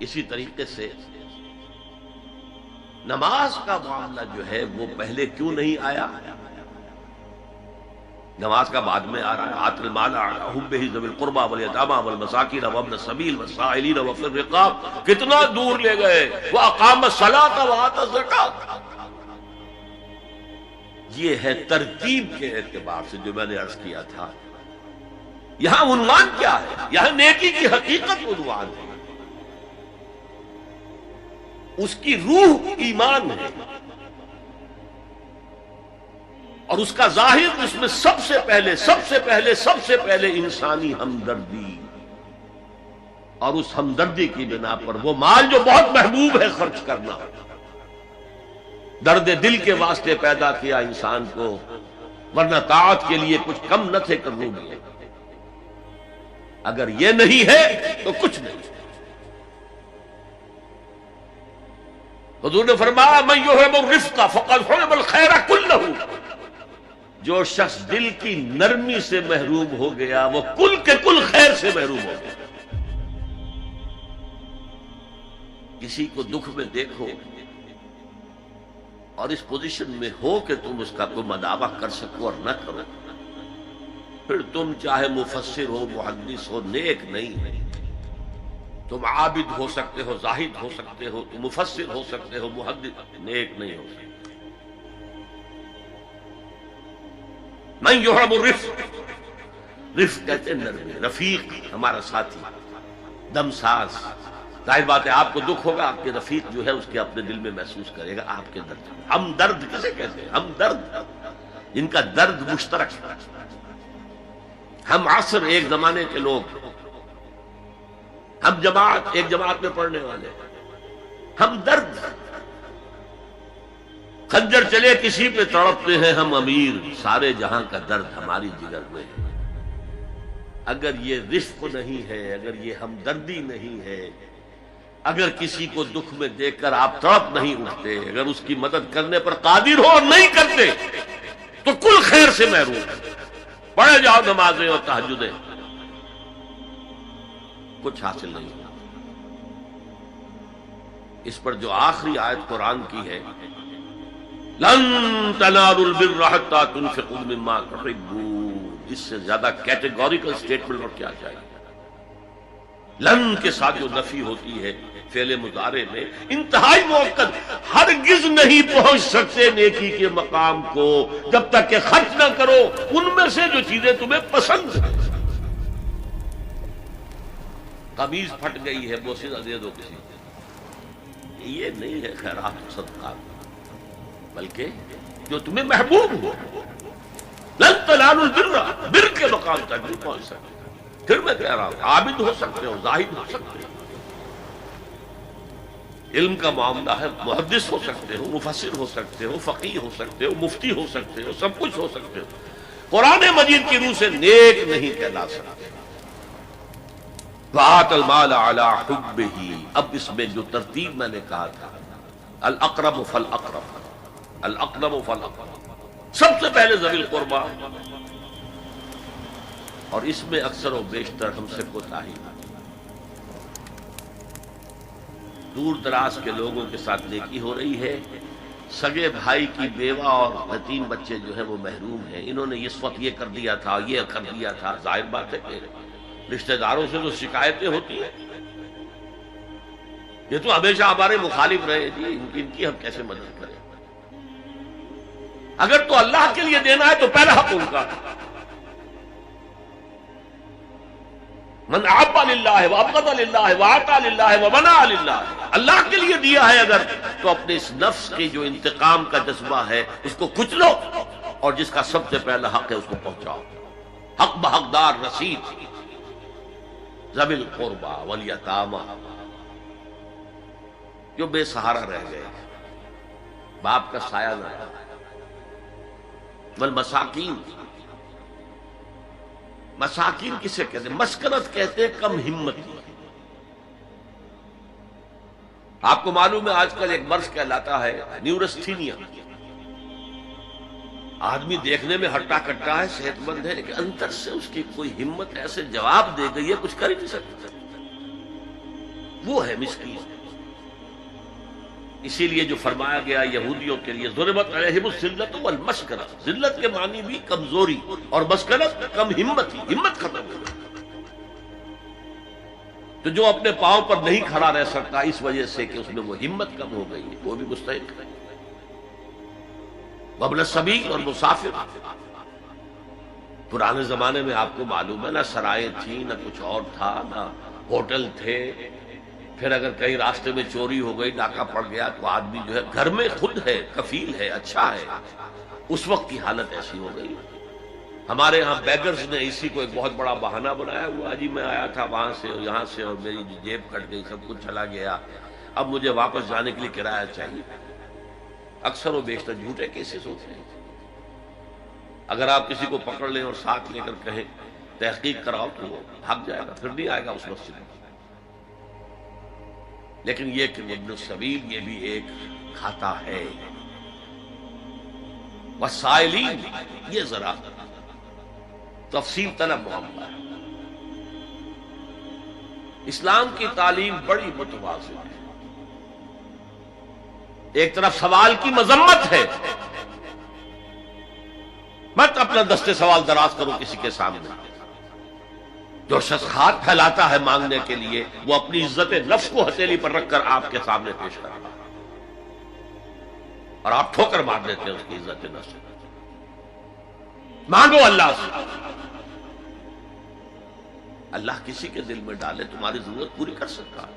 اسی طریقے سے نماز کا معاملہ جو ہے وہ پہلے کیوں نہیں آیا؟ نماز کا بعد میں آ رہا ہے. آت المال حبہ ذوی القربى والیتامى والمساکین وابن السبیل والسائلین وفی الرقاب. کتنا دور لے گئے. واقام الصلاۃ وآتى الزکاۃ. یہ ہے ترتیب کے اعتبار سے جو میں نے عرض کیا تھا. یہاں عنوان کیا ہے؟ یہاں نیکی کی حقیقت عنوان ہے. اس کی روح ایمان ہے اور اس کا ظاہر اس میں سب سے پہلے انسانی ہمدردی، اور اس ہمدردی کی بنا پر وہ مال جو بہت محبوب ہے خرچ کرنا. درد دل کے واسطے پیدا کیا انسان کو، ورنہ طاعت کے لیے کچھ کم نہ تھے کرنے میں. اگر یہ نہیں ہے تو کچھ نہیں. حضور نے فرمایا من یحب الرفق فقد حرم الخیر کلہ. جو شخص دل کی نرمی سے محروم ہو گیا وہ کل کے کل خیر سے محروم ہو گیا. کسی کو دکھ میں دیکھو اور اس پوزیشن میں ہو کہ تم اس کا کوئی مداوع کر سکو اور نہ کرو، پھر تم چاہے مفسر ہو، محدث ہو، نیک نہیں. تم عابد ہو سکتے ہو، زاہد ہو سکتے ہو، تم مفسر ہو سکتے ہو، محدث، نیک نہیں ہو سکتے. من یحب الرفق، رفق کہتے ہیں نرمی. رفیق ہمارا ساتھی، دم ساز. ظاہر بات ہے آپ کو دکھ ہوگا، آپ کے رفیق جو ہے اس کے اپنے دل میں محسوس کرے گا آپ کے درد. ہم درد کسے کہتے ہیں؟ ہم درد، جن کا درد مشترک ہے. ہم عصر، ایک زمانے کے لوگ. ہم جماعت، ایک جماعت میں پڑھنے والے. ہم درد. خنجر چلے کسی پہ تڑپتے ہیں ہم امیر، سارے جہاں کا درد ہماری جگر میں ہے. اگر یہ رفق نہیں ہے، اگر یہ ہمدردی نہیں ہے، اگر کسی کو دکھ میں دیکھ کر آپ تڑپ نہیں اٹھتے، اگر اس کی مدد کرنے پر قادر ہو اور نہیں کرتے تو کل خیر سے محروم. پڑھے جاؤ نمازیں اور تہجدیں، کچھ حاصل نہیں. اس پر جو آخری آیت قرآن کی ہے، لن تنالوا البر حتى تنفقوا مما تحبون، اس سے زیادہ کیٹیگوریکل سٹیٹمنٹ اور کیا چاہیے. لن کے ساتھ جو نفی ہوتی ہے فعل مضارع میں، انتہائی مؤکد. ہرگز نہیں پہنچ سکتے نیکی کے مقام کو جب تک کہ خرچ نہ کرو ان میں سے جو چیزیں تمہیں پسند ہیں. قمیض پھٹ گئی ہے، بوسیدہ دے دو کسی کو، یہ نہیں ہے خیرات صدقات، بلکہ جو تمہیں محبوب ہو. لن تنالوا البر، بر کے مقام تک نہیں پہنچ سکتے. پھر میں کہہ رہا ہوں عابد ہو سکتے ہو، زاہد ہو سکتے ہو، علم کا معاملہ ہے، محدث ہو سکتے ہو، مفسر ہو سکتے ہو، فقیہ ہو سکتے ہو، مفتی ہو سکتے ہو، سب کچھ ہو سکتے ہو. قرآن مجید کی روح سے نیک نہیں کہلا سکتے. وآت المال علی حبہ. اب اس میں جو ترتیب میں نے کہا تھا، الاقرب فالاقرب، الاقرب فالاقرب، سب سے پہلے ذوی القربیٰ. اور اس میں اکثر و بیشتر ہم سے کوتاہی، دور دراز کے لوگوں کے ساتھ نیکی ہو رہی ہے. سگے بھائی کی بیوہ اور یتیم بچے جو ہیں وہ محروم ہیں. انہوں نے اس وقت یہ کر دیا تھا، یہ کر دیا تھا. ظاہر بات ہے کہ رشتہ داروں سے تو شکایتیں ہوتی ہیں. یہ تو ہمیشہ ہمارے مخالف رہے جی، ان کی ہم کیسے مدد کریں؟ اگر تو اللہ کے لیے دینا ہے تو پہلا حق ان کا. من احب للہ وابغض للہ واعطى للہ ومنع للہ. اللہ کے لیے دیا ہے اگر تو اپنے اس نفس کی جو انتقام کا جذبہ ہے اس کو کچلو، اور جس کا سب سے پہلا حق ہے اس کو پہنچاؤ. حق بحقدار رسید. ذوی القربى والیتامى، جو بے سہارا رہ گئے، باپ کا سایہ نہ رہا. والمساکین، مساکین کسے کہتے ہیں؟ مسکنت کہتے ہیں کم ہمتی. آپ کو معلوم ہے آج کل ایک مرض کہلاتا ہے نیورستھینیا. آدمی دیکھنے میں ہٹا کٹا ہے، صحت مند ہے، لیکن اندر سے اس کی کوئی ہمت ایسے جواب دے گئی ہے کچھ کر ہی نہیں سکتا. وہ ہے مسکین. اسی لیے جو فرمایا گیا یہودیوں کے لیے ضربت علیہم الذلۃ والمسکنہ، ذلت کے معنی بھی کمزوری اور مسکنت کم ہمت، ہمت ختم ہو گئی. تو جو اپنے پاؤں پر نہیں کھڑا رہ سکتا اس وجہ سے کہ اس میں وہ ہمت کم ہو گئی ہے، وہ بھی مستحق ہے. وابن السبیل اور مسافر. پرانے زمانے میں آپ کو معلوم ہے نہ سرائے تھی، نہ کچھ اور تھا، نہ ہوٹل تھے. پھر اگر کہیں راستے میں چوری ہو گئی، ڈاکہ پڑ گیا، تو آدمی جو ہے گھر میں خود ہے، کفیل ہے، اچھا ہے. اس وقت کی حالت ایسی ہو گئی. ہمارے ہاں بیگرز نے اسی کو ایک بہت بڑا بہانہ بنایا ہوا، جی میں آیا تھا وہاں سے اور یہاں سے اور میری جیب کٹ گئی، سب کچھ چلا گیا، اب مجھے واپس جانے کے لیے کرایہ چاہیے. اکثر و بیشتر جھوٹے کیسز ہوتے ہیں. اگر آپ کسی کو پکڑ لیں اور ساتھ لے کر کہیں تحقیق کراؤ تو وہ بھاگ جائے گا، پھر نہیں آئے گا اس مسجد میں. لیکن یہ کہ ابن السبیل یہ بھی ایک کھاتا ہے. وسائلین یہ ذرا تفصیل طلب معاملہ ہے. اسلام کی تعلیم بڑی متوازن ہے. ایک طرف سوال کی مذمت ہے، مت اپنا دستے سوال دراز کرو کسی کے سامنے. جو شخص ہاتھ پھیلاتا ہے مانگنے کے لیے، وہ اپنی عزت نفس کو ہتھیلی پر رکھ کر آپ کے سامنے پیش کرتا ہے، اور آپ ٹھوکر مار دیتے ہیں اس کی عزت نفس. مانگو اللہ سے. اللہ کسی کے دل میں ڈالے تمہاری ضرورت پوری کر سکتا ہے،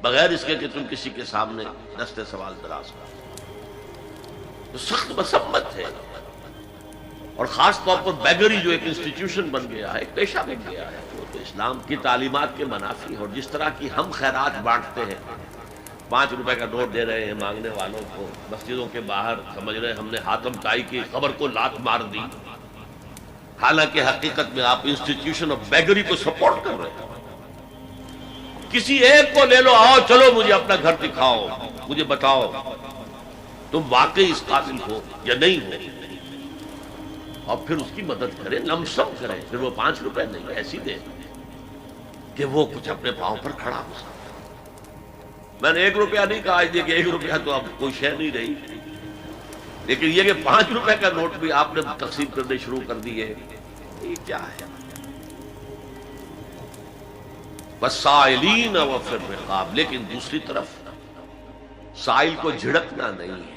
بغیر اس کے کہ تم کسی کے سامنے دستے سوال دراز کرو. تو سخت مسمت ہے. اور خاص طور پر بیگری جو ایک انسٹیٹیوشن بن گیا ہے، ایک پیشہ بن گیا ہے، وہ تو اسلام کی تعلیمات کے منافی ہے. اور جس طرح کی ہم خیرات بانٹتے ہیں، 5 روپے کا نوٹ دے رہے ہیں مانگنے والوں کو، مسجدوں کے باہر سمجھ رہے ہیں ہم نے حاتم طائی کی قبر کو لات مار دی، حالانکہ حقیقت میں آپ انسٹیٹیوشن آف بیگری کو سپورٹ کر رہے ہیں. کسی ایک کو لے لو، آؤ چلو مجھے اپنا گھر دکھاؤ، مجھے بتاؤ تم واقعی اس قابل ہو یا نہیں ہو، اور پھر اس کی مدد کریں، لمسم کریں. پھر وہ 5 روپے نہیں ایسی دے کہ وہ کچھ اپنے پاؤں پر کھڑا ہو سکے. میں نے 1 روپیہ نہیں کہا آج کہ 1 روپیہ تو اب کوئی شے نہیں رہی، لیکن یہ کہ 5 روپے کا نوٹ بھی آپ نے تقسیم کرنے شروع کر دیے، یہ کیا ہے؟ وَالسَّائِلِينَ وَفِي الرِّقَابِ. لیکن دوسری طرف سائل کو جھڑکنا نہیں ہے.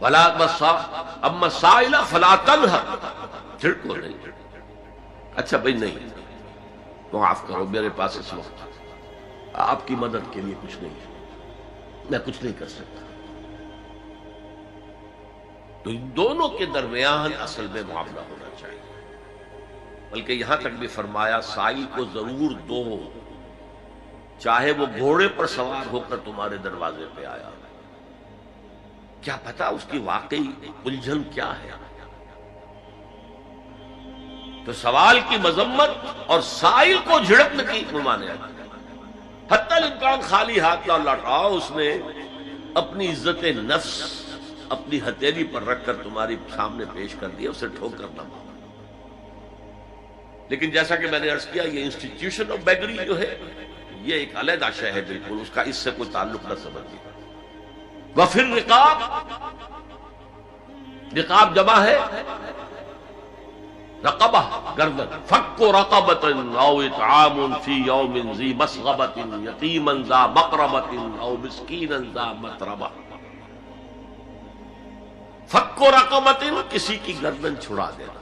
اما السائل فلا تنهر، جھڑکو نہیں. اچھا بھائی نہیں، معاف کرو میرے پاس اس وقت آپ کی مدد کے لیے کچھ نہیں ہے، میں کچھ نہیں کر سکتا. تو ان دونوں کے درمیان اصل میں معاملہ ہونا چاہیے. بلکہ یہاں تک بھی فرمایا سائل کو ضرور دو، چاہے وہ گھوڑے پر سوار ہو کر تمہارے دروازے پہ آیا. کیا پتا اس کی واقعی الجھن کیا ہے. تو سوال کی مذمت اور سائل کو جھڑکنے کی ممانعت. حتی الامکان خالی ہاتھ نہ لوٹاؤ. اس نے اپنی عزت نفس اپنی ہتھیلی پر رکھ کر تمہاری سامنے پیش کر دیا، اسے ٹھوکر نہ مارو. لیکن جیسا کہ میں نے عرض کیا، یہ انسٹیٹیوشن آف بیگری جو ہے یہ ایک علیحدہ شے ہے، بالکل اس کا اس سے کوئی تعلق نہ سمجھیے. وفی الرقاب، رقاب جمع ہے رقبہ، گردن. فک رقبۃ او اطعام فی یوم ذی مسغبۃ یتیما ذا مقربۃ او مسکینا ذا متربہ. فک رقبۃ، کسی کی گردن چھڑا دینا.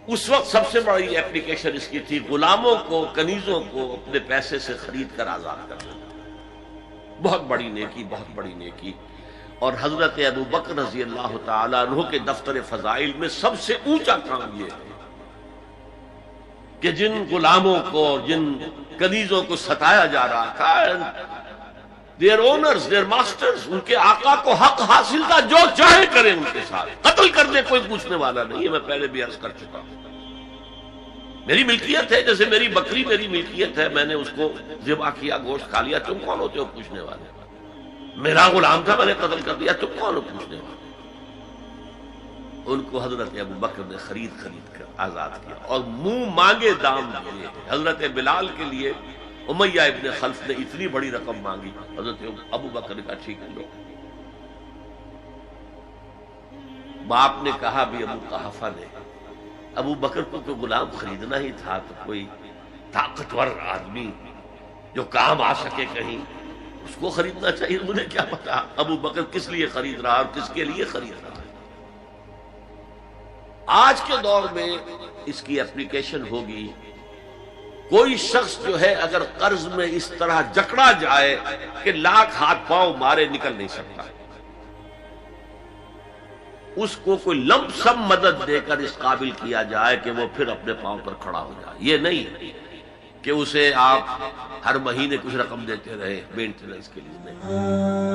اس وقت سب سے بڑی ایپلیکیشن اس کی تھی غلاموں کو، کنیزوں کو اپنے پیسے سے خرید کر آزاد کرنا. بہت بڑی نیکی، بہت بڑی نیکی. اور حضرت ابو بکر رضی اللہ تعالیٰ عنہ کے دفتر فضائل میں سب سے اونچا کام یہ ہے کہ جن غلاموں کو، جن کنیزوں کو ستایا جا رہا تھا، دیئر اونرز، دیئر ماسٹرز، ان کے آقا کو حق حاصل تھا، جو چاہے کریں ان کے ساتھ، قتل کر دے، کوئی پوچھنے والا نہیں. یہ میں پہلے بھی عرض کر چکا ہوں. میری ملکیت ہے، جیسے میری بکری میری ملکیت ہے، میں نے اس کو ذبح کیا، گوشت کھا لیا، تم کون ہوتے ہو پوچھنے والے؟ میرا غلام تھا، میں نے قتل کر دیا، تم کون ہو پوچھنے والے؟ ان کو حضرت ابو بکر نے خرید کر آزاد کیا اور منہ مانگے دام دیے. حضرت بلال کے لیے امیہ ابن خلف نے اتنی بڑی رقم مانگی, حضرت ابو بکر نے کہا ٹھیک ہے لو. باپ نے کہا بھی ابو قحافہ نے, ابو بکر کو کوئی غلام خریدنا ہی تھا تو کوئی طاقتور آدمی جو کام آ سکے کہیں اس کو خریدنا چاہیے. مجھے کیا پتا ابو بکر کس لیے خرید رہا اور کس کے لیے خرید رہا ہے. آج کے دور میں اس کی اپلیکیشن ہوگی. کوئی شخص جو ہے اگر قرض میں اس طرح جکڑا جائے کہ لاکھ ہاتھ پاؤں مارے نکل نہیں سکتا, اس کو کوئی لمپ سم مدد دے کر اس قابل کیا جائے کہ وہ پھر اپنے پاؤں پر کھڑا ہو جائے. یہ نہیں کہ اسے آپ ہر مہینے کچھ رقم دیتے رہے مینٹیننس کے لیے, نہیں.